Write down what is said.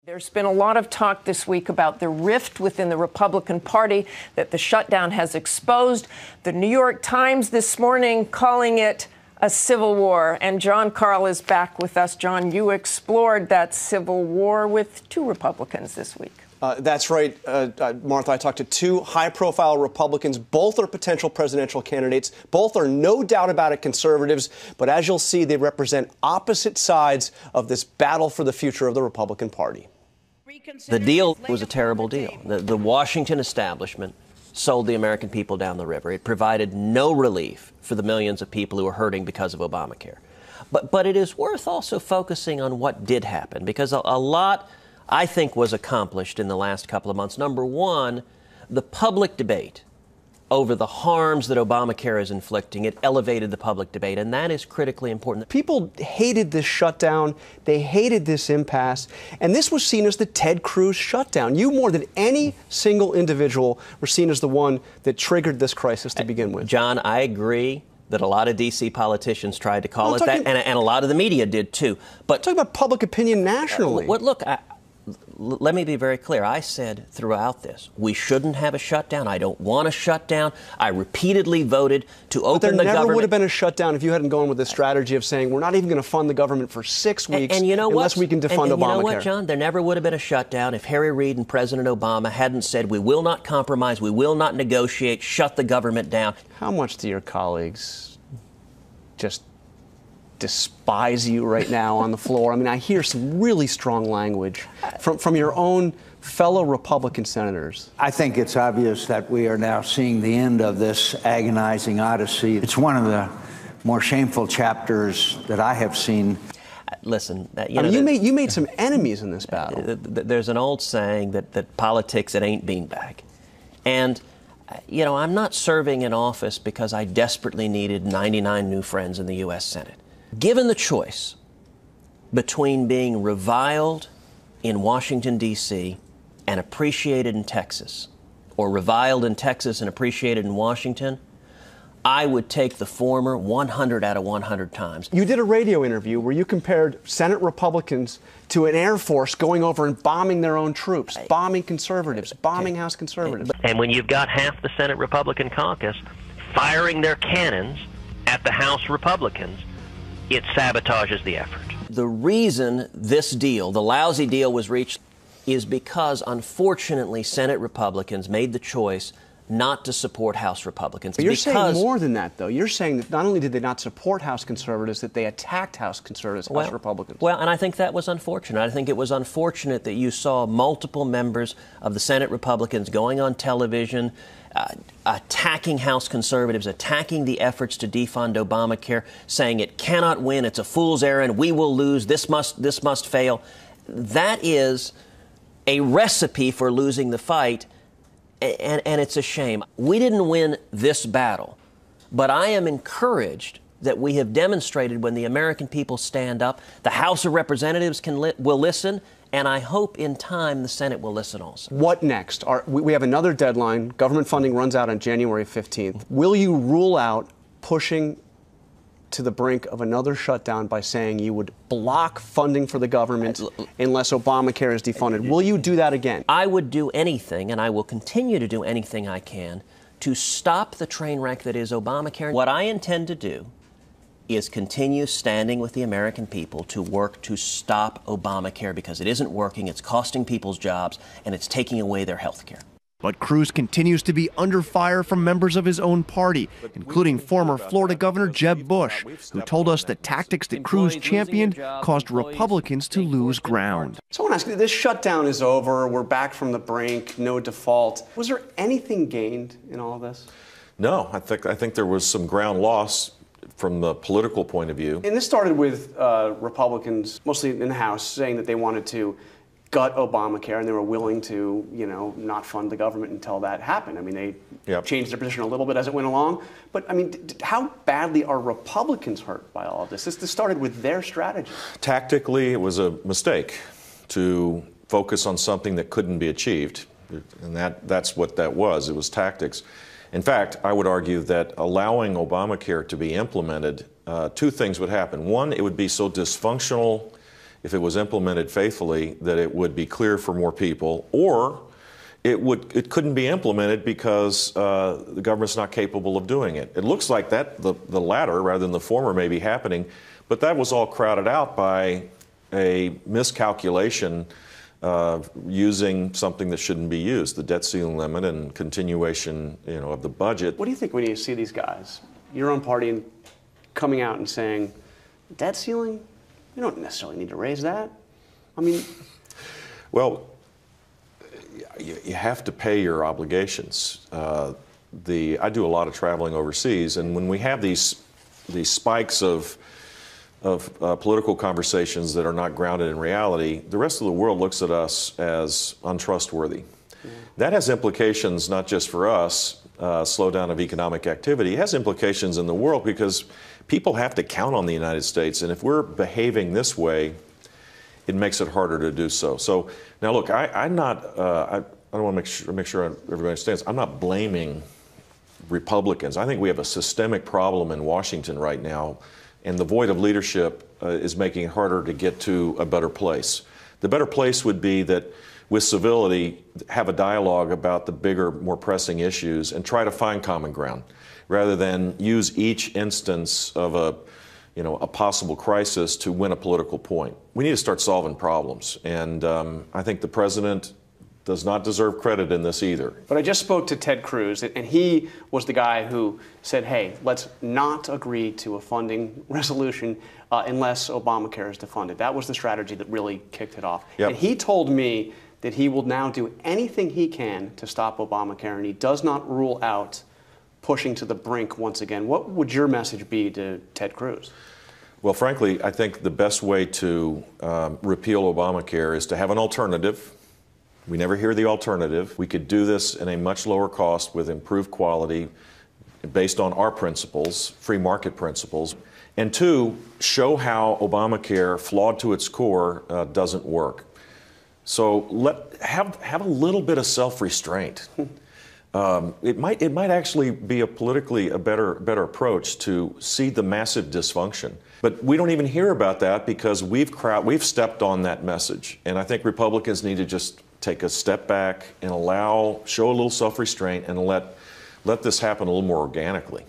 There's been a lot of talk this week about the rift within the Republican Party that the shutdown has exposed. The New York Times this morning calling it a civil war. And John Karl is back with us. John, you explored that civil war with two Republicans this week. That's right, Martha. I talked to two high-profile Republicans. Both are potential presidential candidates. Both are, no doubt about it, conservatives. But as you'll see, they represent opposite sides of this battle for the future of the Republican Party. The deal was a terrible deal. The Washington establishment sold the American people down the river. It provided no relief for the millions of people who are hurting because of Obamacare. But it is worth also focusing on what did happen, because a lot, I think, was accomplished in the last couple of months. Number one, the public debate over the harms that Obamacare is inflicting. It elevated the public debate, and that is critically important. People hated this shutdown. They hated this impasse. And this was seen as the Ted Cruz shutdown. You, more than any single individual, were seen as the one that triggered this crisis to begin with. John, I agree that a lot of D.C. politicians tried to call it that, and a lot of the media did, too. But talking about public opinion nationally. Let me be very clear. I said throughout this, we shouldn't have a shutdown. I don't want a shutdown. I repeatedly voted to open the government. There never would have been a shutdown if you hadn't gone with this strategy of saying we're not even going to fund the government for 6 weeks unless we can defund Obamacare. You know what, John? There never would have been a shutdown if Harry Reid and President Obama hadn't said we will not compromise, we will not negotiate, shut the government down. How much do your colleagues just despise you right now on the floor? I mean, I hear some really strong language from your own fellow Republican senators. I think it's obvious that we are now seeing the end of this agonizing odyssey. It's one of the more shameful chapters that I have seen. Listen, you made some enemies in this battle. There's an old saying that politics, it ain't beanbag. And I'm not serving in office because I desperately needed 99 new friends in the U.S. Senate. Given the choice between being reviled in Washington, D.C. and appreciated in Texas, or reviled in Texas and appreciated in Washington, I would take the former 100 out of 100 times. You did a radio interview where you compared Senate Republicans to an Air Force going over and bombing their own troops, bombing conservatives, bombing House conservatives. And when you've got half the Senate Republican caucus firing their cannons at the House Republicans, it sabotages the effort. The reason this deal, the lousy deal, was reached is because, unfortunately, Senate Republicans made the choice not to support House Republicans. But you're saying more than that, though. You're saying that not only did they not support House conservatives, that they attacked House conservatives, House Republicans. Well, and I think that was unfortunate. I think it was unfortunate that you saw multiple members of the Senate Republicans going on television, attacking House conservatives, attacking the efforts to defund Obamacare, saying it cannot win, it's a fool's errand, we will lose, this must fail. That is a recipe for losing the fight, and it's a shame. We didn't win this battle, but I am encouraged that we have demonstrated when the American people stand up, the House of Representatives will listen, and I hope in time the Senate will listen also. What next? We have another deadline. Government funding runs out on January 15th. Will you rule out pushing to the brink of another shutdown by saying you would block funding for the government unless Obamacare is defunded? Will you do that again? I would do anything, and I will continue to do anything I can to stop the train wreck that is Obamacare. What I intend to do is continue standing with the American people to work to stop Obamacare, because it isn't working, it's costing people's jobs, and it's taking away their health care. But Cruz continues to be under fire from members of his own party, including former Florida Governor Jeb Bush, who told us the tactics that Cruz championed caused Republicans to lose ground. So I want to ask you, this shutdown is over, we're back from the brink, no default. Was there anything gained in all of this? No, I think there was some ground loss from the political point of view. And this started with Republicans, mostly in the House, saying that they wanted to gut Obamacare, and they were willing to, not fund the government until that happened. I mean, they changed their position a little bit as it went along. But, I mean, how badly are Republicans hurt by all of this? This started with their strategy. Tactically, it was a mistake to focus on something that couldn't be achieved. And that's what that was. It was tactics. In fact, I would argue that allowing Obamacare to be implemented, two things would happen. One, it would be so dysfunctional if it was implemented faithfully, that it would be clear for more people, or it couldn't be implemented because the government's not capable of doing it. It looks like that the latter rather than the former may be happening, but that was all crowded out by a miscalculation using something that shouldn't be used, the debt ceiling limit and continuation, of the budget. What do you think when you see these guys, your own party, coming out and saying, debt ceiling? You don't necessarily need to raise that. I mean, well, you have to pay your obligations. I do a lot of traveling overseas, and when we have these spikes of political conversations that are not grounded in reality, the rest of the world looks at us as untrustworthy. Yeah. That has implications not just for us, slowdown of economic activity. It has implications in the world because people have to count on the United States, and if we're behaving this way, it makes it harder to do so. So now, look, I'm not. I want to make sure everybody understands. I'm not blaming Republicans. I think we have a systemic problem in Washington right now, and the void of leadership is making it harder to get to a better place. The better place would be that, with civility, have a dialogue about the bigger, more pressing issues and try to find common ground, rather than use each instance of a possible crisis to win a political point. We need to start solving problems, and I think the president does not deserve credit in this either. But I just spoke to Ted Cruz, and he was the guy who said, hey, let's not agree to a funding resolution unless Obamacare is defunded. That was the strategy that really kicked it off. Yep. And he told me that he will now do anything he can to stop Obamacare, and he does not rule out pushing to the brink once again. What would your message be to Ted Cruz? Well, frankly, I think the best way to repeal Obamacare is to have an alternative. We never hear the alternative. We could do this in a much lower cost with improved quality based on our principles, free market principles. And two, show how Obamacare, flawed to its core, doesn't work. So have a little bit of self-restraint. It might actually be a better approach to see the massive dysfunction. But we don't even hear about that because we've stepped on that message. And I think Republicans need to just take a step back and show a little self-restraint and let this happen a little more organically.